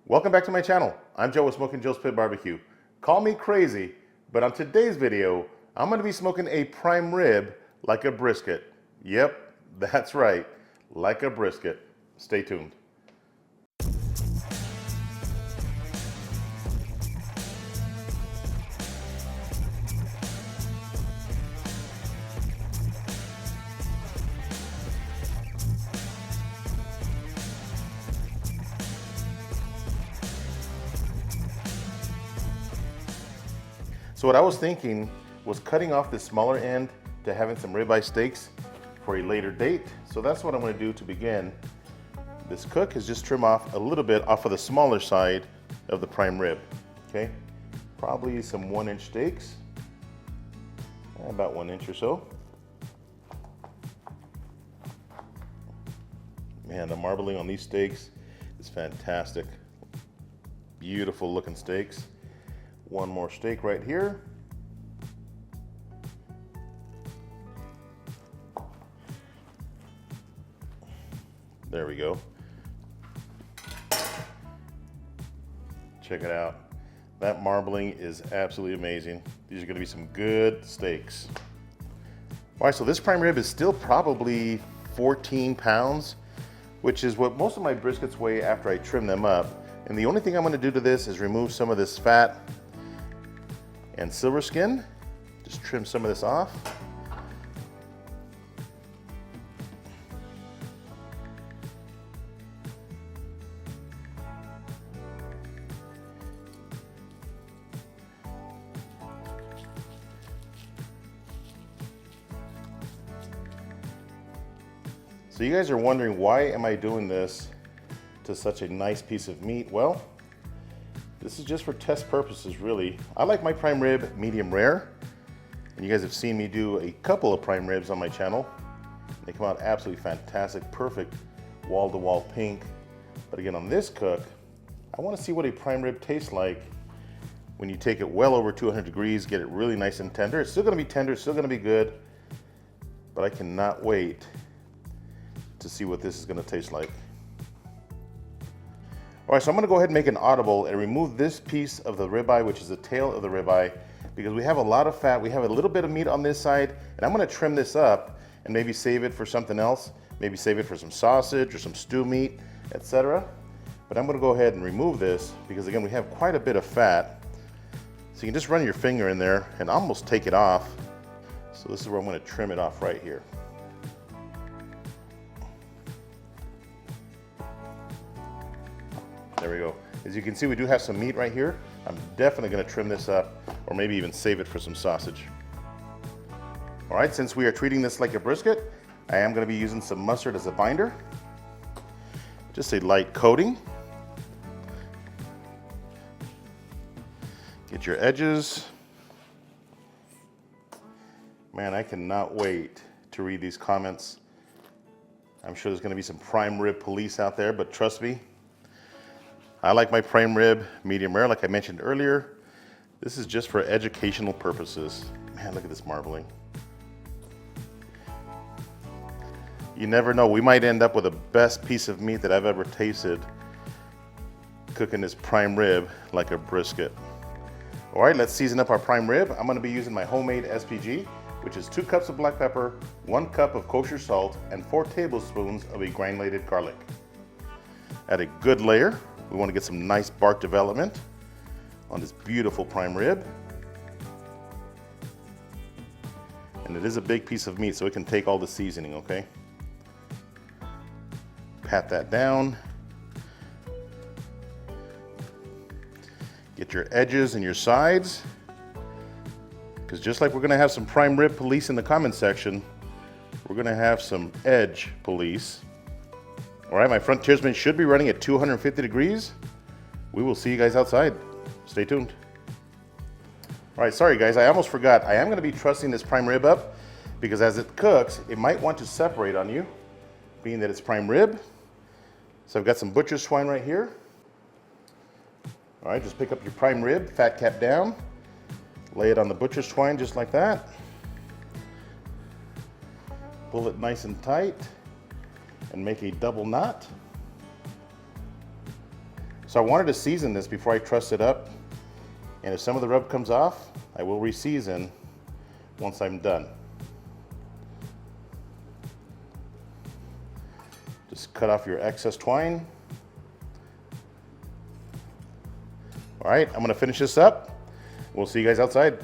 Welcome back to my channel. I'm Joe with Smokin Joe's Pit Barbecue. Call me crazy, but on today's video, I'm going to be smoking a prime rib like a brisket. Yep, that's right, like a brisket. Stay tuned. So what I was thinking was cutting off the smaller end to having some ribeye steaks for a later date. So that's what I'm going to do to begin this cook, is just trim off a little bit off of the smaller side of the prime rib. Okay, probably some 1-inch steaks, about 1 inch or so. Man, the marbling on these steaks is fantastic. Beautiful looking steaks. One more steak right here. There we go. Check it out. That marbling is absolutely amazing. These are going to be some good steaks. All right, so this prime rib is still probably 14 pounds, which is what most of my briskets weigh after I trim them up. And the only thing I'm going to do to this is remove some of this fat and silver skin. Just trim some of this off. So you guys are wondering, why am I doing this to such a nice piece of meat? Well, this is just for test purposes, really. I like my prime rib medium rare, and you guys have seen me do a couple of prime ribs on my channel. They come out absolutely fantastic, perfect wall-to-wall pink. But again, on this cook, I want to see what a prime rib tastes like when you take it well over 200 degrees, get it really nice and tender. It's still going to be tender, still going to be good, but I cannot wait to see what this is going to taste like. All right, so I'm going to go ahead and make an audible and remove this piece of the ribeye, which is the tail of the ribeye, because we have a lot of fat. We have a little bit of meat on this side, and I'm going to trim this up and maybe save it for something else. Maybe save it for some sausage or some stew meat, etc. But I'm going to go ahead and remove this because, again, we have quite a bit of fat. So you can just run your finger in there and almost take it off. So this is where I'm going to trim it off right here. There we go. As you can see, we do have some meat right here. I'm definitely going to trim this up, or maybe even save it for some sausage. All right, since we are treating this like a brisket, I am going to be using some mustard as a binder. Just a light coating. Get your edges. Man, I cannot wait to read these comments. I'm sure there's going to be some prime rib police out there, but trust me, I like my prime rib medium rare, like I mentioned earlier. This is just for educational purposes. Man, look at this marbling. You never know, we might end up with the best piece of meat that I've ever tasted cooking this prime rib like a brisket. All right, let's season up our prime rib. I'm gonna be using my homemade SPG, which is 2 cups of black pepper, 1 cup of kosher salt, and 4 tablespoons of a granulated garlic. Add a good layer. We want to get some nice bark development on this beautiful prime rib. And it is a big piece of meat, so it can take all the seasoning, okay? Pat that down. Get your edges and your sides, because just like we're going to have some prime rib police in the comment section, we're going to have some edge police. All right, my frontiersman should be running at 250 degrees. We will see you guys outside. Stay tuned. All right, sorry guys, I almost forgot. I am gonna be trussing this prime rib up because as it cooks, it might want to separate on you, being that it's prime rib. So I've got some butcher's twine right here. All right, just pick up your prime rib, fat cap down, lay it on the butcher's twine just like that. Pull it nice and tight and make a double knot. So I wanted to season this before I truss it up. And if some of the rub comes off, I will re-season once I'm done. Just cut off your excess twine. All right, I'm gonna finish this up. We'll see you guys outside.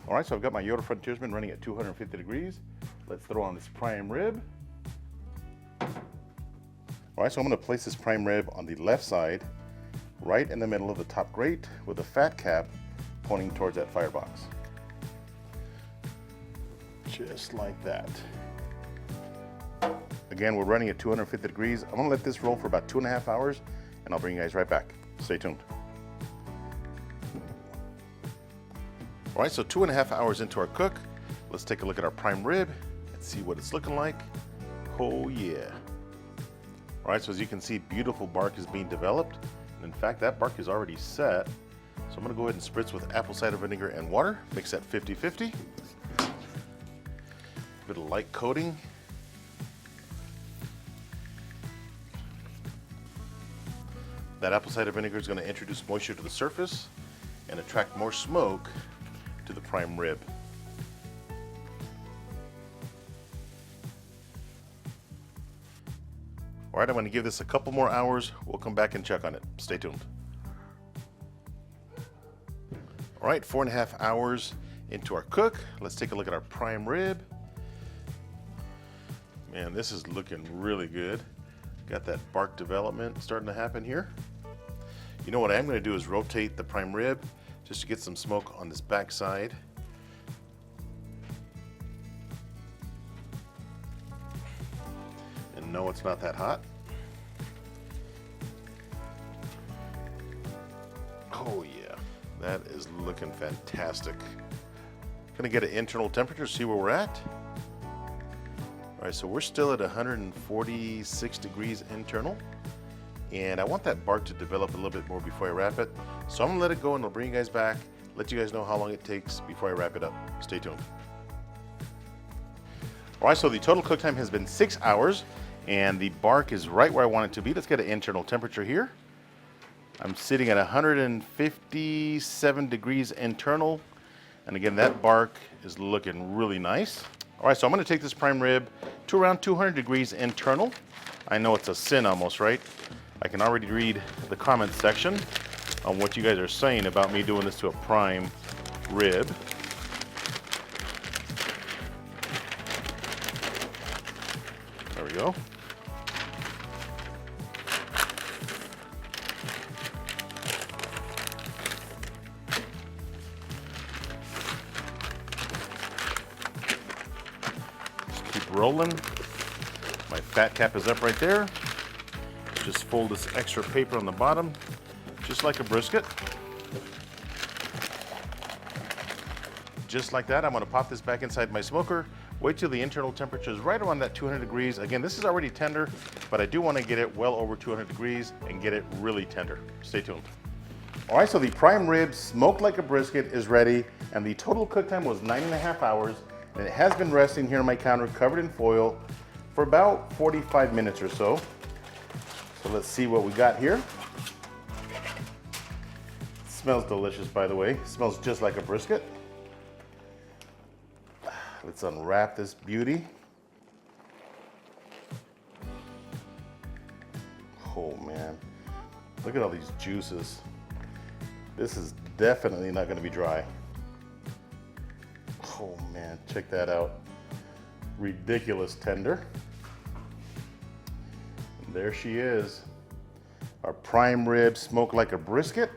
All right, so I've got my Yoda Frontiersman running at 250 degrees. Let's throw on this prime rib. All right, so I'm gonna place this prime rib on the left side, right in the middle of the top grate with the fat cap pointing towards that firebox. Just like that. Again, we're running at 250 degrees. I'm gonna let this roll for about 2.5 hours and I'll bring you guys right back. Stay tuned. All right, so 2.5 hours into our cook, let's take a look at our prime rib and see what it's looking like. Oh yeah. All right, so as you can see, beautiful bark is being developed. And in fact, that bark is already set. So I'm gonna go ahead and spritz with apple cider vinegar and water, mix that 50-50. Bit of light coating. That apple cider vinegar is going to introduce moisture to the surface and attract more smoke to the prime rib. All right, I'm going to give this a couple more hours. We'll come back and check on it. Stay tuned. All right, 4.5 hours into our cook. Let's take a look at our prime rib. Man, this is looking really good. Got that bark development starting to happen here. You know what I am going to do is rotate the prime rib just to get some smoke on this back side. And no, it's not that hot. Oh yeah, that is looking fantastic. Gonna get an internal temperature, see where we're at. All right, so we're still at 146 degrees internal. And I want that bark to develop a little bit more before I wrap it. So I'm gonna let it go and I'll bring you guys back, let you guys know how long it takes before I wrap it up. Stay tuned. All right, so the total cook time has been 6 hours and the bark is right where I want it to be. Let's get an internal temperature here. I'm sitting at 157 degrees internal. And again, that bark is looking really nice. All right, so I'm gonna take this prime rib to around 200 degrees internal. I know it's a sin almost, right? I can already read the comment section on what you guys are saying about me doing this to a prime rib. There we go. Just keep rolling. My fat cap is up right there. Just fold this extra paper on the bottom, just like a brisket. Just like that, I'm gonna pop this back inside my smoker, wait till the internal temperature is right around that 200 degrees. Again, this is already tender, but I do wanna get it well over 200 degrees and get it really tender. Stay tuned. All right, so the prime rib smoked like a brisket is ready, and the total cook time was 9.5 hours, and it has been resting here on my counter covered in foil for about 45 minutes or so. So let's see what we got here. It smells delicious, by the way. It smells just like a brisket. Let's unwrap this beauty. Oh man, look at all these juices. This is definitely not gonna be dry. Oh man, check that out. Ridiculous tender. There she is, our prime rib smoked like a brisket.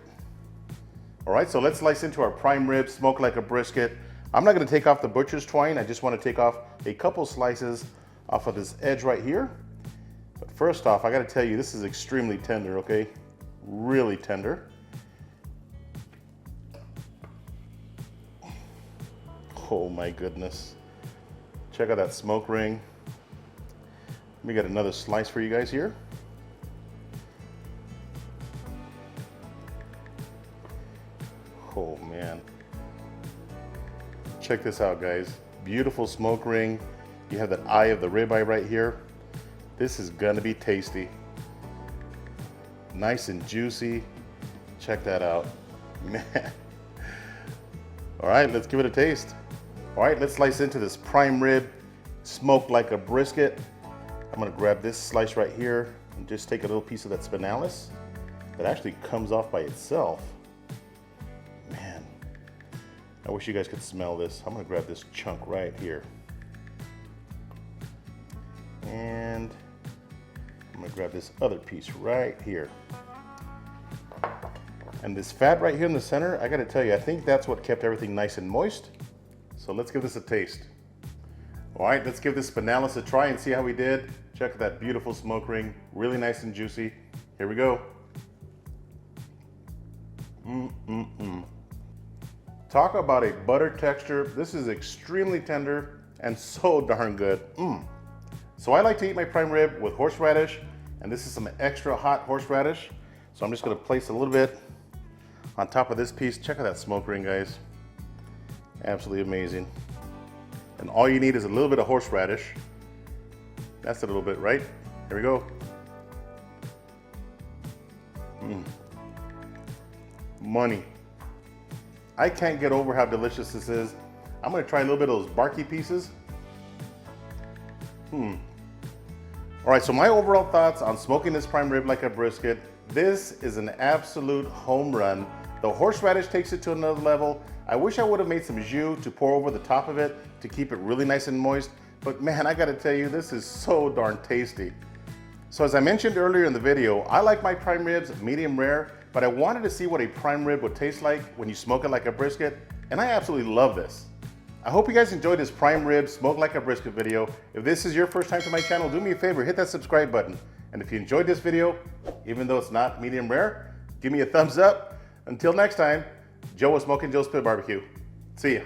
All right, so let's slice into our prime rib smoked like a brisket. I'm not gonna take off the butcher's twine. I just wanna take off a couple slices off of this edge right here. But first off, I gotta tell you, this is extremely tender, okay? Really tender. Oh my goodness. Check out that smoke ring. Let me get another slice for you guys here. Oh man. Check this out, guys. Beautiful smoke ring. You have that eye of the ribeye right here. This is gonna be tasty. Nice and juicy. Check that out, man. All right, let's give it a taste. All right, let's slice into this prime rib, smoked like a brisket. I'm gonna grab this slice right here and just take a little piece of that spinalis that actually comes off by itself. Man, I wish you guys could smell this. I'm gonna grab this chunk right here. And I'm gonna grab this other piece right here. And this fat right here in the center, I gotta tell you, I think that's what kept everything nice and moist. So let's give this a taste. All right, let's give this spinalis a try and see how we did. Check that beautiful smoke ring, really nice and juicy. Here we go. Talk about a butter texture. This is extremely tender and so darn good. So I like to eat my prime rib with horseradish, and this is some extra hot horseradish. So I'm just gonna place a little bit on top of this piece. Check out that smoke ring, guys. Absolutely amazing. And all you need is a little bit of horseradish. That's a little bit, right? Here we go. Money. I can't get over how delicious this is. I'm gonna try a little bit of those barky pieces. All right, so my overall thoughts on smoking this prime rib like a brisket. This is an absolute home run. The horseradish takes it to another level. I wish I would have made some jus to pour over the top of it to keep it really nice and moist. But man, I gotta tell you, this is so darn tasty. So as I mentioned earlier in the video, I like my prime ribs medium rare, but I wanted to see what a prime rib would taste like when you smoke it like a brisket, and I absolutely love this. I hope you guys enjoyed this prime rib smoked like a brisket video. If this is your first time to my channel, do me a favor, hit that subscribe button. And if you enjoyed this video, even though it's not medium rare, give me a thumbs up. Until next time, Joe with Smokin Joe's Pit Barbecue. See ya.